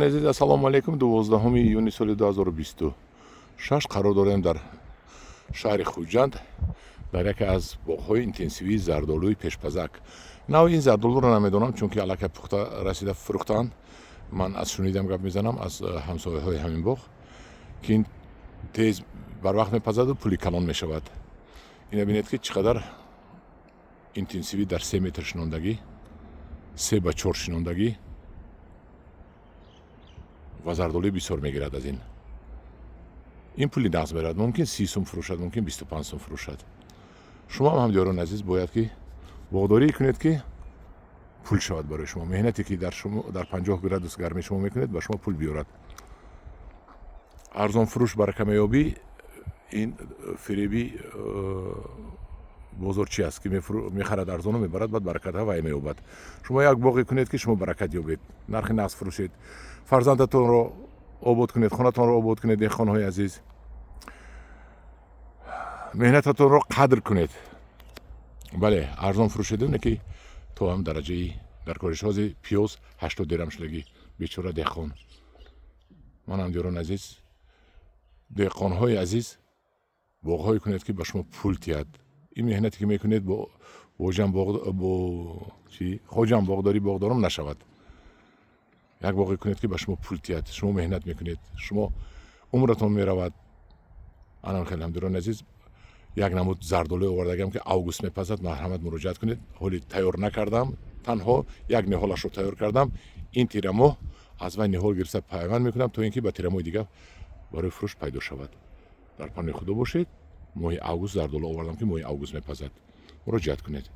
عزیز السلام علیکم. 12 ایونی سال 2026 قرار داریم در شهر خوجند در یکی از باغ‌های اینتنسیوی زردآلوی پیشپزک. نوع این زردآلو رو نمیدونم چون که الکی پخته رسیده فروختن. من از شنیدم گپ میزنم از همسایه‌های همین باغ که این تیز بر وقت میپزد و پولی کلان میشود. این ببینید که چقدر اینتنسیوی در 3 متر شناندگی، 3 به 4 شناندگی و زردآلوی بسیار میگیرد. از این پولی نقص برد، ممکن 30 سوم فروشد، ممکن 25 سوم فروشد. شما هم همدیگران عزیز باید که باغداری کنید که پول شود برای شما. مهنتی که در 50 گرادوس گرمی شما میکنید به شما پول بیارد. ارزان فروش برای کمیابی این فریبی بزرگی است که میخرد ارزان و میبرد، بعد برکت ها وای مییابد. شما یک باغی کنید که شما برکت یابید، نرخ نقص فروشید، فرزندتون رو آباد کنید، خانه‌تون رو آباد کنید. این خانه‌های عزیز مهنتتون رو قدر کنید. بله ارزان فروشیدونه که تو هم درجه در کارشاز پیاز 80 درم شدگی بیچاره دهقان. من هم دیران عزیز دهقان‌های عزیز باغ‌های کنید که به شما پول تیاد. این مهنتی که میکنید با خوجم باغدارم نشود. یک باغی کنید که به شما پول تیاد، شما مهنت میکنید، شما عمرتون میرود. الان خیلی هم دیران عزیز یک نمود زردآلو آوردگم که اوگوست میپزد، مرحمت مراجعت کنید. حالی تیار نکردم، تنها یک نهالش رو تیار کردم. این تیر ماه از وی نهال گرفته پیوند میکنم تا اینکه به تیر ماه دیگه برای فروش پیدا شود. در پناه خدا باشید. ماه اوگوست زردآلو آوردم که ماه اوگوست میپزد. مراجعت کنید.